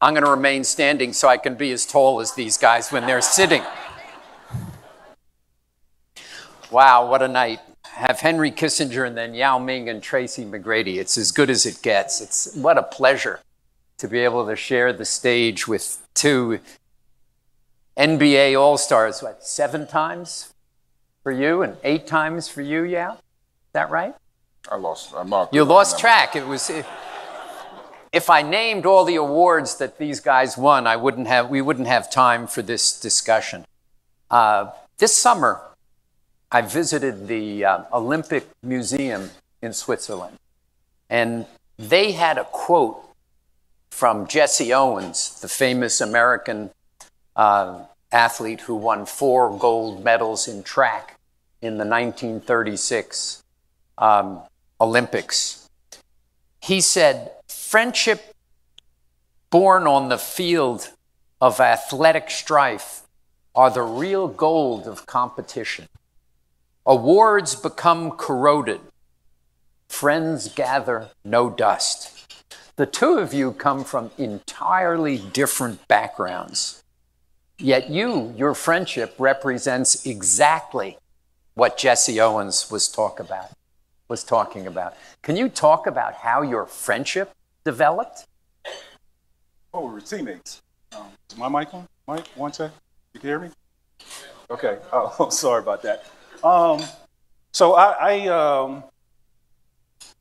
I'm going to remain standing so I can be as tall as these guys when they're sitting. Wow, what a night. Have Henry Kissinger and then Yao Ming and Tracy McGrady. It's as good as it gets. What a pleasure to be able to share the stage with two NBA All-Stars, 7 times for you and 8 times for you, Yao? Is that right? You lost track. It was... If I named all the awards that these guys won, we wouldn't have time for this discussion. This summer, I visited the Olympic Museum in Switzerland, and they had a quote from Jesse Owens, the famous American athlete who won 4 gold medals in track in the 1936 Olympics. He said, "Friendship born on the field of athletic strife are the real gold of competition. Awards become corroded. Friends gather no dust." The two of you come from entirely different backgrounds. Yet your friendship represents exactly what Jesse Owens was talking about. Can you talk about how your friendship developed? Oh, we were teammates. Is my mic on? Mike, one sec. You can hear me? Okay. Oh, sorry about that. So I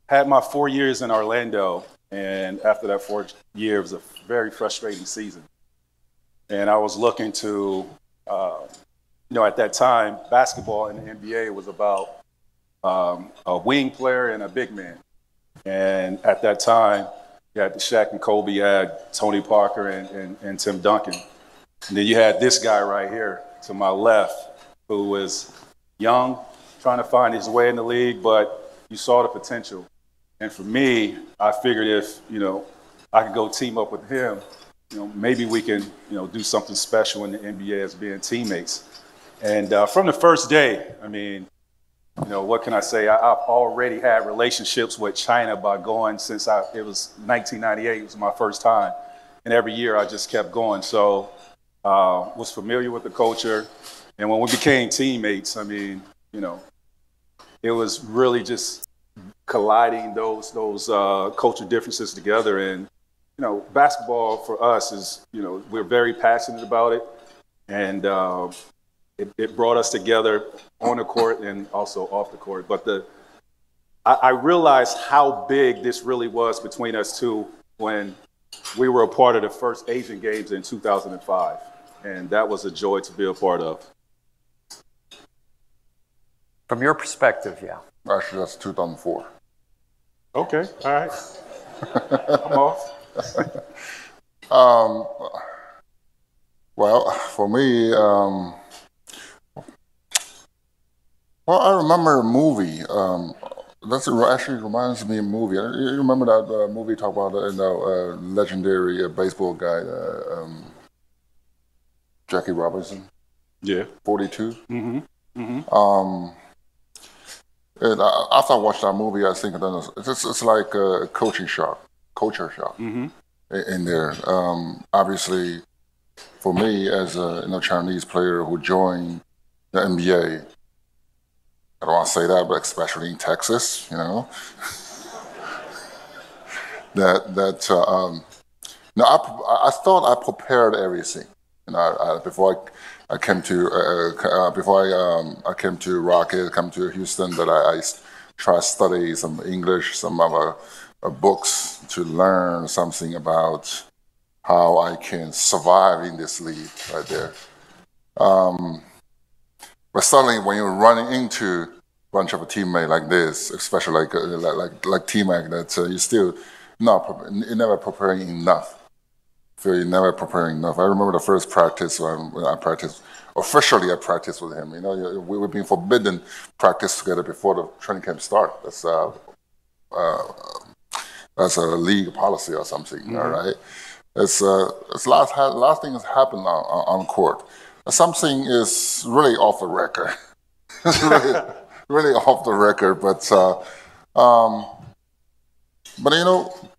had my 4 years in Orlando, and after that 4 years, it was a very frustrating season. And I was looking to, at that time, basketball in the NBA was about a wing player and a big man. And at that time, you had the Shaq and Kobe, you had Tony Parker and Tim Duncan. And then you had this guy right here to my left, who was young, trying to find his way in the league, but you saw the potential. And for me, I figured if, I could go team up with him, maybe we can, do something special in the NBA as being teammates. And from the first day, what can I say? I've already had relationships with China by going since it was 1998, it was my first time. And every year I just kept going. So was familiar with the culture. And when we became teammates, it was really just colliding those culture differences together. And, basketball for us is, we're very passionate about it. And it brought us together on the court and also off the court. But I realized how big this really was between us two when we were a part of the first Asian Games in 2005. And that was a joy to be a part of. From your perspective, yeah. Actually, that's 2004. Okay, all right. I'm off. Well, for me, I remember a movie. That actually reminds me of a movie. You remember that movie talk about legendary baseball guy, Jackie Robinson? Yeah. 42. Mm-hmm. Mm-hmm. And after I watched that movie, I think it's like a culture shock mm-hmm. in there. Obviously, for me as a Chinese player who joined the NBA, I don't want to say that, but especially in Texas, I thought I prepared everything. Before I came to Rocket, come to Houston, that I try to study some English, some other books to learn something about how I can survive in this league right there. But suddenly, when you're running into a bunch of a teammate like this, especially like T-Mac, that you're still you're never preparing enough. You're never preparing enough. I remember the first practice when I practiced with him. We were being forbidden practice together before the training camp start. That's a league policy or something. Mm-hmm. All right. It's a lot of things happen on court. Something is really off the record. It's really off the record. But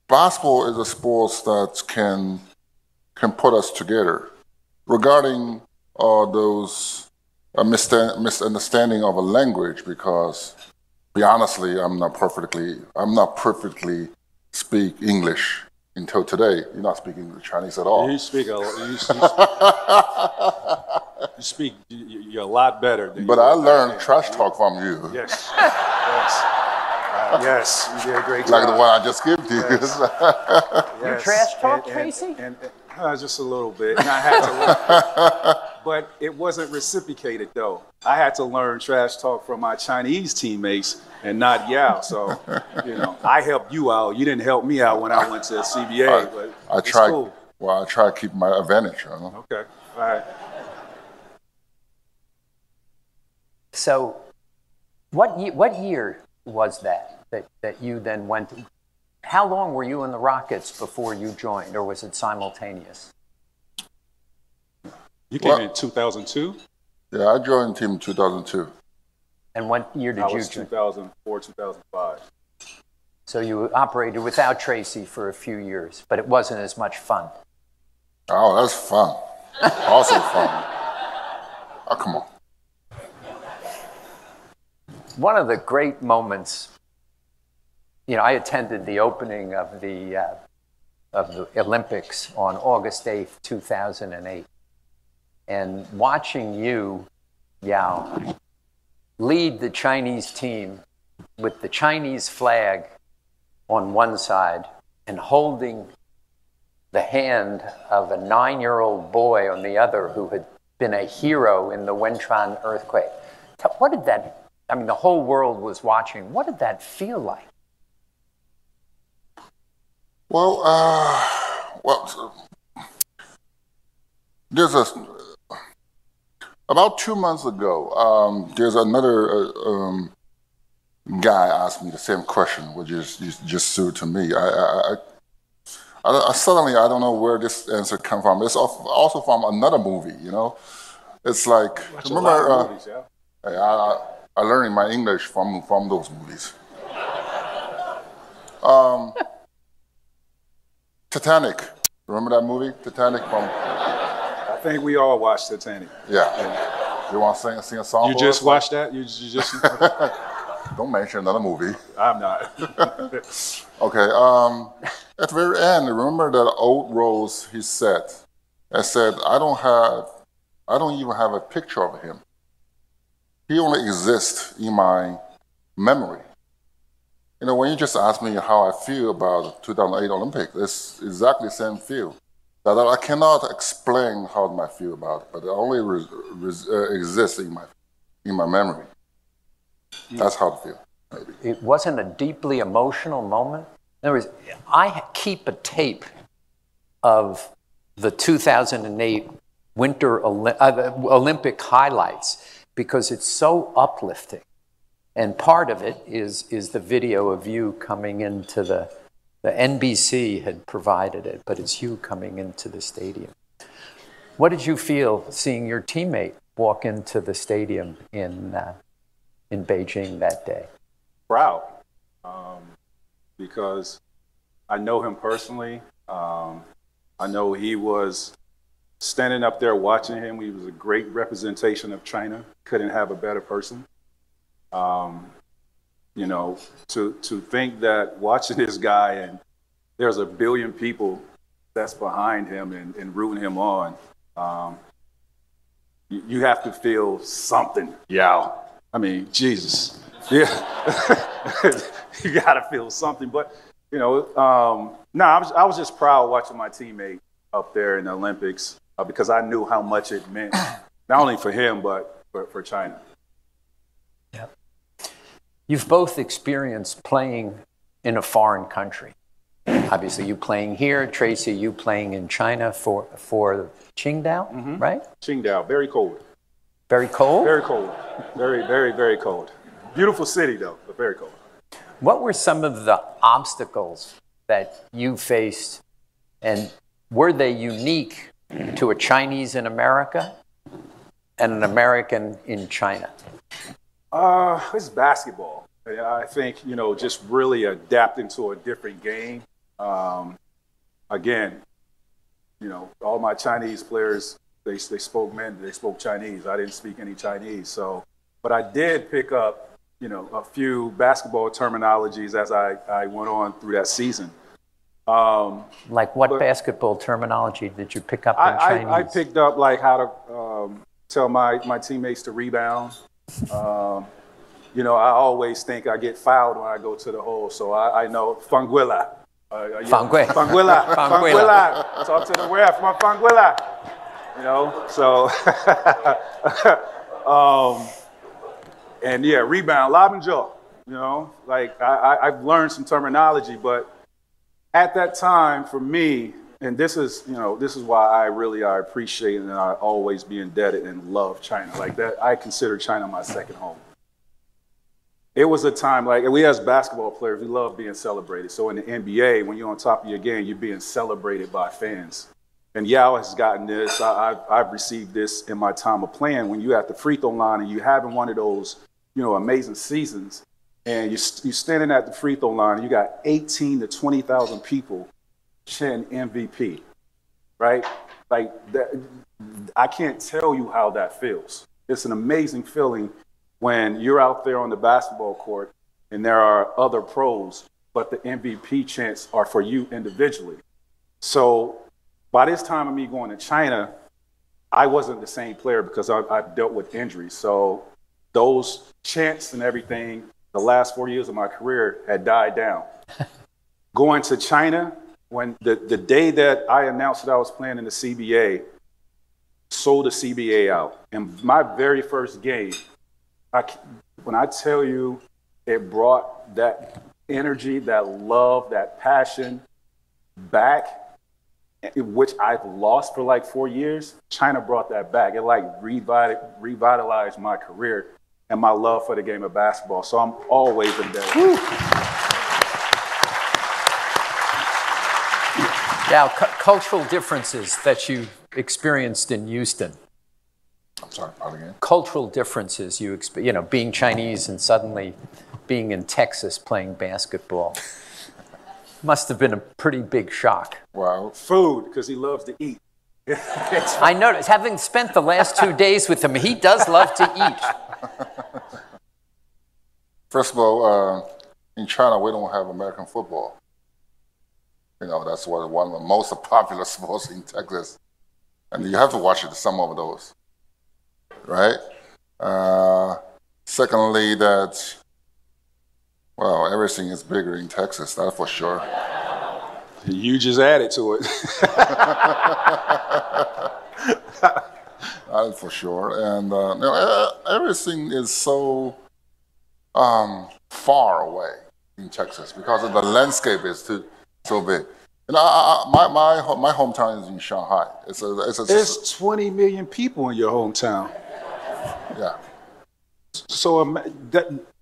basketball is a sport that can can put us together. Regarding those misunderstanding of a language, because, be honestly, I'm not perfectly speak English until today. You're not speaking Chinese at all. You speak you're a lot better than But I learned trash talk from you. Yes. Yes, you did a great job. Like the one I just gave to you. Yes. You trash talk, Tracy? And just a little bit. And I had to learn. But it wasn't reciprocated, though. I had to learn trash talk from my Chinese teammates and not Yao. So, I helped you out. You didn't help me out when I went to CBA. But I tried. Cool. Well, I try to keep my advantage. Okay. All right. So, what year was that you then went? How long were you in the Rockets before you joined, or was it simultaneous? You came in 2002? Yeah, I joined the team in 2002. And what year did you join? 2004, 2005. So you operated without Tracy for a few years, but it wasn't as much fun. Oh, that's fun. Also fun. Oh, come on. One of the great moments, I attended the opening of the Olympics on August 8th, 2008. And watching you, Yao, lead the Chinese team with the Chinese flag on one side and holding the hand of a 9-year-old boy on the other who had been a hero in the Wenchuan earthquake. What did that, the whole world was watching. What did that feel like? Well, there's about 2 months ago, there's another guy asked me the same question, which is just suited to me. I suddenly, I don't know where this answer come from. It's also from another movie, It's like, remember, movies, yeah. I learned my English from those movies. Titanic. Remember that movie, Titanic? I think we all watched Titanic. Yeah. You want to sing a song? You just watched that? You just. Don't mention another movie. I'm not. Okay. At the very end, remember that old Rose? He said, I don't even have a picture of him. He only exists in my memory. When you just ask me how I feel about the 2008 Olympics, it's exactly the same feel. That I cannot explain how I feel about it, but it only exists in my memory. That's how I feel, maybe. It wasn't a deeply emotional moment. In other words, I keep a tape of the 2008 Winter Olympic highlights because it's so uplifting. And part of it is the video of you coming into the NBC had provided it, but it's you coming into the stadium. What did you feel seeing your teammate walk into the stadium in Beijing that day? Proud, because I know him personally. I know he was standing up there watching him. He was a great representation of China. Couldn't have a better person. To think that watching this guy and there's 1 billion people that's behind him and rooting him on, you have to feel something. Yeah. Jesus. Yeah. You got to feel something. But, I was just proud watching my teammate up there in the Olympics because I knew how much it meant, not only for him, but for China. Yep. You've both experienced playing in a foreign country. Obviously, you playing here, Tracy, you playing in China for Qingdao, mm-hmm. right? Qingdao, very cold. Very cold? Very cold. Very, very, very cold. Beautiful city, though, but very cold. What were some of the obstacles that you faced, and were they unique to a Chinese in America and an American in China? It's basketball. I think, just really adapting to a different game. Again, all my Chinese players, they spoke Chinese. I didn't speak any Chinese. So, but I did pick up, a few basketball terminologies as I went on through that season. Like what basketball terminology did you pick up in Chinese? I picked up like how to tell my teammates to rebound. I always think I get fouled when I go to the hole, so I know Fanguila. Fanguila. Talk to the ref, my Fanguila. So and yeah, rebound, lob and jaw. Like I've learned some terminology, but at that time for me, and this is why I appreciate and I always be indebted and love China. Like that, I consider China my second home. It was a time like we as basketball players, we love being celebrated. So in the NBA, when you're on top of your game, you're being celebrated by fans. And Yao has gotten this. I've received this in my time of playing. When you're at the free throw line and you're having one of those, amazing seasons, and you're standing at the free throw line, and you got 18 to 20,000 people chanting MVP, right? Like that, I can't tell you how that feels. It's an amazing feeling when you're out there on the basketball court and there are other pros, but the MVP chants are for you individually. So by this time of me going to China, I wasn't the same player because I've dealt with injuries. So those chants and everything, the last 4 years of my career had died down. Going to China, when the day that I announced that I was playing in the CBA, sold the CBA out. And my very first game, when I tell you it brought that energy, that love, that passion back, which I've lost for like 4 years, China brought that back. It like revitalized my career and my love for the game of basketball. So I'm always indebted. Now, cultural differences that you experienced in Houston. I'm sorry, again? Cultural differences being Chinese and suddenly being in Texas playing basketball. Must have been a pretty big shock. Well, food, because he loves to eat. I noticed, having spent the last 2 days with him, he does love to eat. First of all, in China, we don't have American football. That's one of the most popular sports in Texas. And you have to watch some of those. Right? Secondly, everything is bigger in Texas, that's for sure. You just added to it. That's for sure. And everything is so far away in Texas because the landscape is so big. And my hometown is in Shanghai. There's 20 million people in your hometown. Yeah. So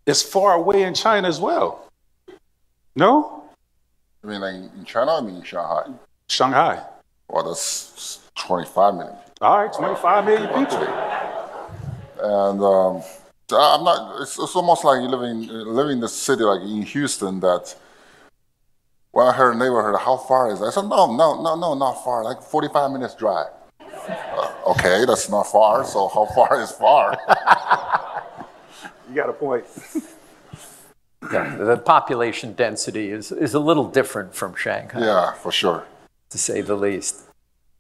it's far away in China as well. No? I mean, like in China, I mean in Shanghai. Shanghai. Well, that's 25 million. All right, 25 million people. And I'm not. It's almost like you living in the city, like in Houston. That when I heard a neighborhood, how far is it? I said, no, not far. Like 45 minutes drive. Okay, that's not far. So how far is far? You got a point. Yeah, the population density is a little different from Shanghai. Yeah, for sure. To say the least.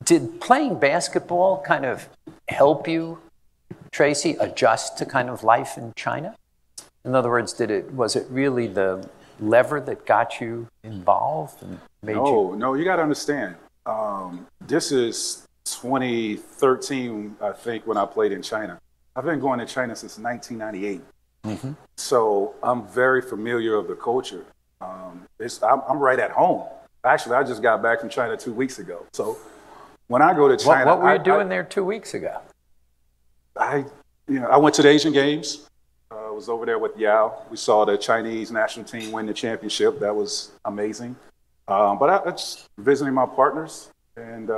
Did playing basketball kind of help you, Tracy, adjust to kind of life in China? In other words, was it really the lever that got you involved and made you? No, you got to understand. This is 2013, I think, when I played in China. I've been going to China since 1998. Mm-hmm. So I'm very familiar with the culture. I'm right at home. Actually, I just got back from China 2 weeks ago. So when I go to China, what were you doing there 2 weeks ago? I went to the Asian Games. I was over there with Yao. We saw the Chinese national team win the championship. That was amazing. But I just visiting my partners, and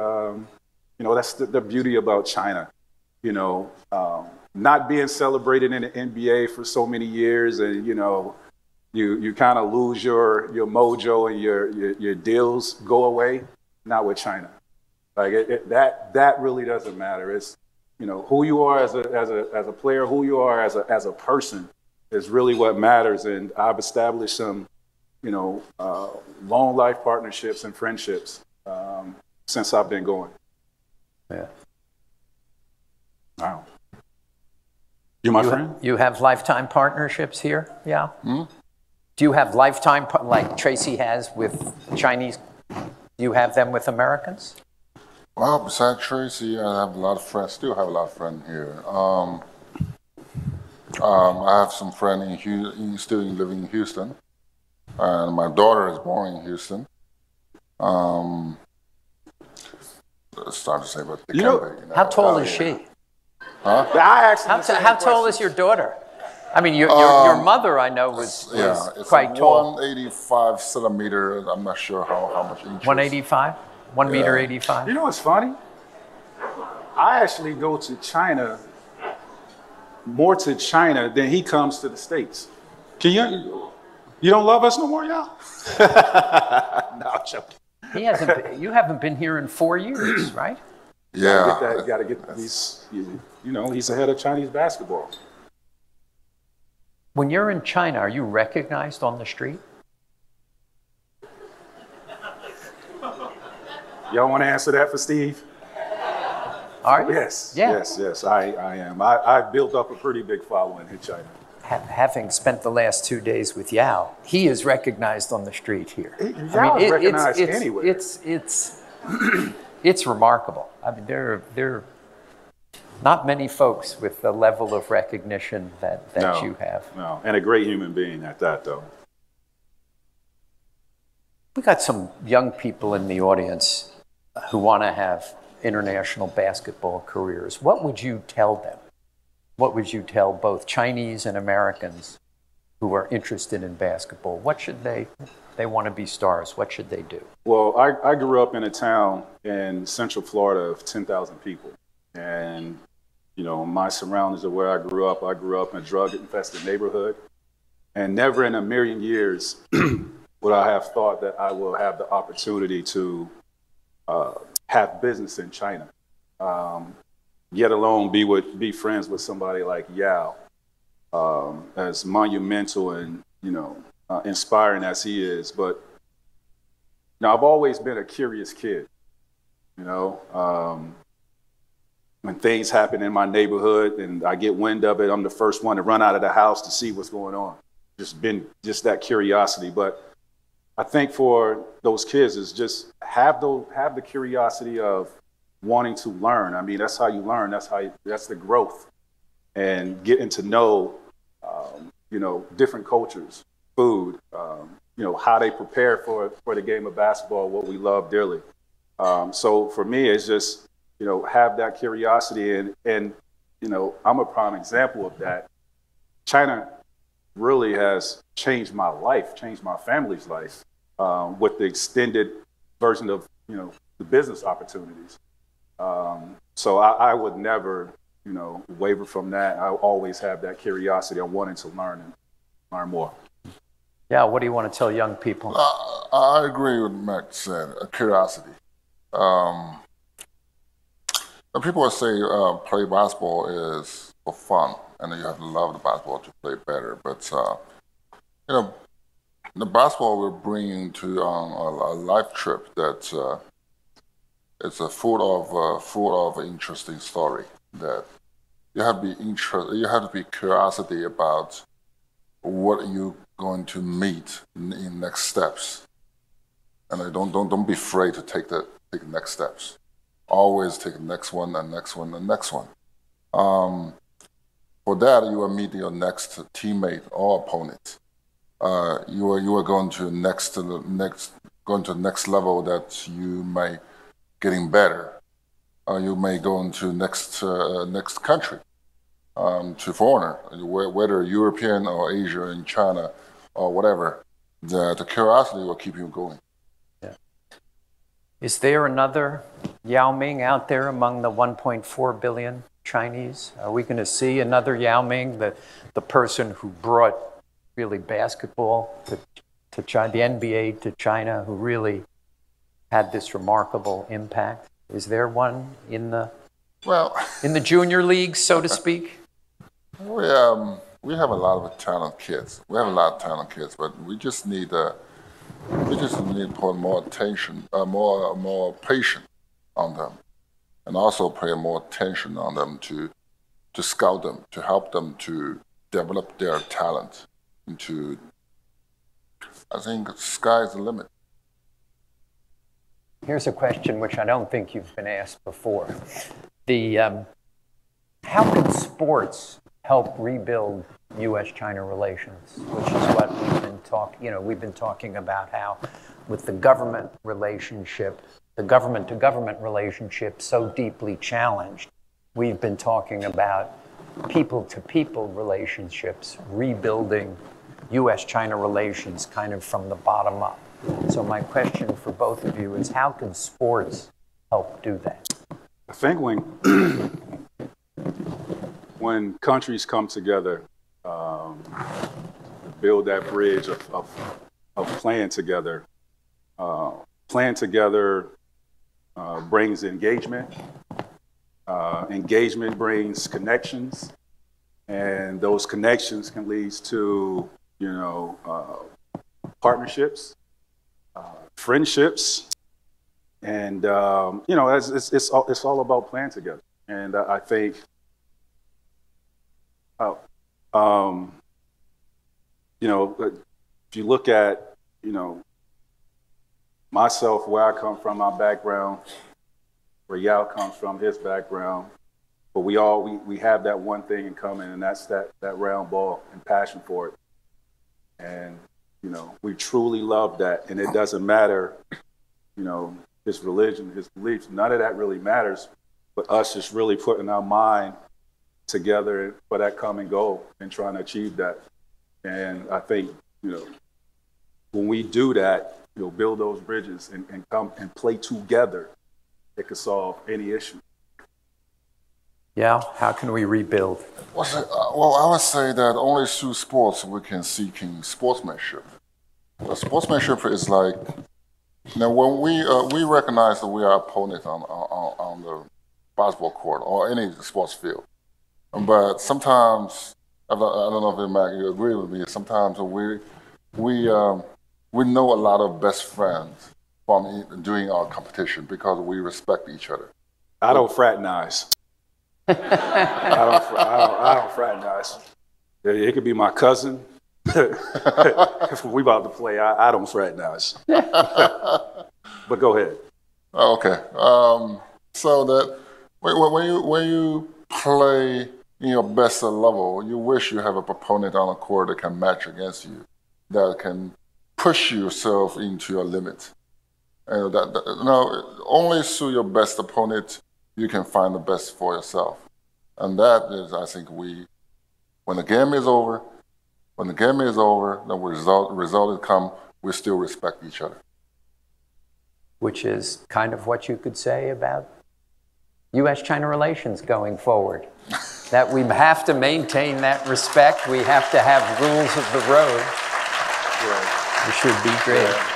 that's the beauty about China. Not being celebrated in the NBA for so many years, and you kind of lose your mojo and your deals go away. Not with China. Like that really doesn't matter. It's, you know, who you are as a player, who you are as a person is really what matters. And I've established some, you know, long life partnerships and friendships since I've been going. Yeah. Wow. You my friend? You have lifetime partnerships here? Yeah. Do you have lifetime, like Tracy has with Chinese, do you have them with Americans? Well, besides Tracy, I have a lot of friends, still have a lot of friends here. I have some friends still living in Houston. And my daughter is born in Houston. It's hard to say about the campaign. How tall is she? Huh? How tall is your daughter? I mean, your mother, I know, was it's quite tall. 185 centimeters. I'm not sure how much inches. 185? 1 meter 85? You know what's funny? I actually go to China, more to China than he comes to the States. You don't love us no more, y'all? No, I'm joking. You haven't been here in 4 years, right? Yeah. Got to get these, you know, he's the head of Chinese basketball. When you're in China, are you recognized on the street? Y'all want to answer that for Steve? Are you? Yes, Yeah. yes, I am. I've built up a pretty big following in China. Having spent the last 2 days with Yao, he is recognized on the street here. Yao is recognized anywhere. It's remarkable. I mean, there are not many folks with the level of recognition that you have. No, and a great human being at that, though. We got some young people in the audience who want to have international basketball careers. What would you tell them? What would you tell both Chinese and Americans who are interested in basketball? What should they want to be stars? What should they do? Well, I grew up in a town in Central Florida of 10,000 people. And, you know, my surroundings of where I grew up in a drug-infested neighborhood. And never in a million years would I have thought that I will have the opportunity to have business in China, yet alone be friends with somebody like Yao, as monumental and, you know, inspiring as he is. But now I've always been a curious kid, you know. When things happen in my neighborhood and I get wind of it, I'm the first one to run out of the house to see what's going on. Just that curiosity. But I think for those kids is just have the curiosity of wanting to learn. I mean, that's how you learn. That's the growth, and getting to know, you know, different cultures, food, you know, how they prepare for the game of basketball, what we love dearly. So for me, it's just, you know, have that curiosity, and you know, I'm a prime example of that. China really has changed my life, changed my family's life, with the extended version of, you know, the business opportunities. So I would never, you know, waver from that. I always have that curiosity. I'm wanting to learn and learn more. Yeah, what do you want to tell young people? I agree with Matt said, curiosity. People will say play basketball is for fun, and you have to love the basketball to play better. But, you know, the basketball will bring you to a life trip that it's full of interesting story. That you have to be curiosity about what you're going to meet in next steps, and don't be afraid to take the next steps. Always take the next one and next one and next one. For that, you will meet your next teammate or opponent. You are going to the next level that you may getting better. You may go into next country, to foreigner, whether European or Asia and China or whatever. The curiosity will keep you going. Yeah. Is there another Yao Ming out there among the 1.4 billion Chinese? Are we going to see another Yao Ming, the person who brought really basketball to China, the NBA to China, who really had this remarkable impact? Is there one in the junior leagues, so to speak? We have a lot of talented kids. We have a lot of talented kids, but we just need to put more attention, more patience on them, and also pay more attention on them to scout them, to help them to develop their talent into. I think the sky's the limit. Here's a question which I don't think you've been asked before. How can sports help rebuild U.S.-China relations, which is what we've been talking about how with the government relationship, the government-to-government relationship so deeply challenged, we've been talking about people-to-people relationships, rebuilding U.S.-China relations kind of from the bottom up. So my question for both of you is, how can sports help do that? I think when countries come together, build that bridge of playing together. Playing together brings engagement. Engagement brings connections, and those connections can lead to partnerships, friendships, and it's all about playing together. And I think, if you look at myself, where I come from, my background, where Yao comes from, his background, but we have that one thing in common, and that's that round ball and passion for it. And we truly love that, and it doesn't matter, his religion, his beliefs, none of that really matters, but us just really putting our mind together for that common goal and trying to achieve that. And I think, when we do that, build those bridges and come and play together, it could solve any issue. Yeah, how can we rebuild? Well, I would say that only through sports we can seek sportsmanship. Sportsmanship is like, when we recognize that we are opponents on the basketball court or any sports field, but sometimes I don't know if Mac, you agree with me. Sometimes we know a lot of best friends from doing our competition because we respect each other. I don't fraternize. I don't fraternize. It could be my cousin. If we about to play, I don't fraternize. But go ahead. Okay. So that when you play in your best level, you wish you have a opponent on the court that can match against you, that can push yourself into your limit. And only through your best opponent you can find the best for yourself. And that is, I think, when the game is over, the result come, we still respect each other. Which is kind of what you could say about U.S.-China relations going forward. That we have to maintain that respect. We have to have rules of the road. Yeah. It should be great. Yeah.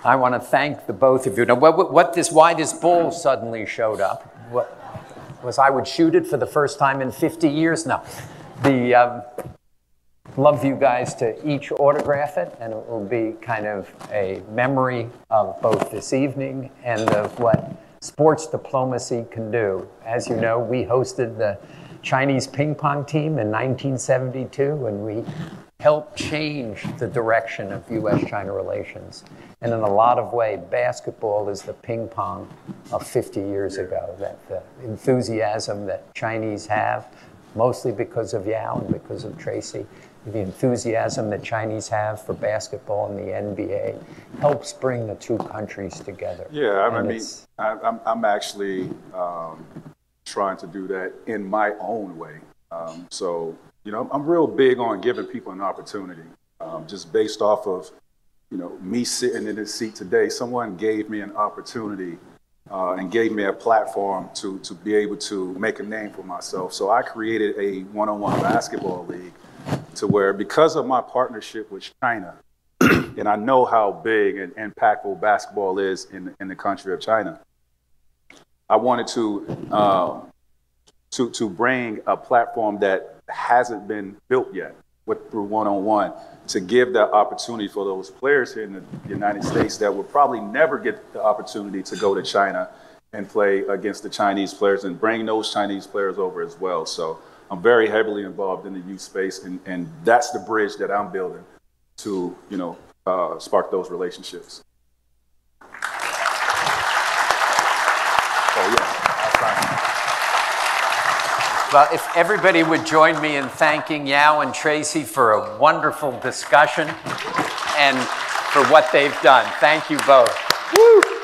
I want to thank the both of you. Now, why this bull suddenly showed up was I would shoot it for the first time in 50 years now. Love you guys to each autograph it, and it will be kind of a memory of both this evening and of what sports diplomacy can do. As you know, we hosted the Chinese ping pong team in 1972, and we helped change the direction of U.S.-China relations. And in a lot of ways, basketball is the ping pong of 50 years ago, that the enthusiasm that Chinese have, mostly because of Yao and because of Tracy, the enthusiasm that Chinese have for basketball and the NBA helps bring the two countries together. Yeah, I'm actually trying to do that in my own way. I'm real big on giving people an opportunity, just based off of, me sitting in this seat today. Someone gave me an opportunity and gave me a platform to be able to make a name for myself. So I created a one-on-one basketball league to where, because of my partnership with China and I know how big and impactful basketball is in the country of China. I wanted to bring a platform that hasn't been built yet through one-on-one, to give that opportunity for those players here in the United States that would probably never get the opportunity to go to China and play against the Chinese players, and bring those Chinese players over as well. So I'm very heavily involved in the youth space, and that's the bridge that I'm building to, spark those relationships. So yeah. Well, if everybody would join me in thanking Yao and Tracy for a wonderful discussion and for what they've done. Thank you both. Woo!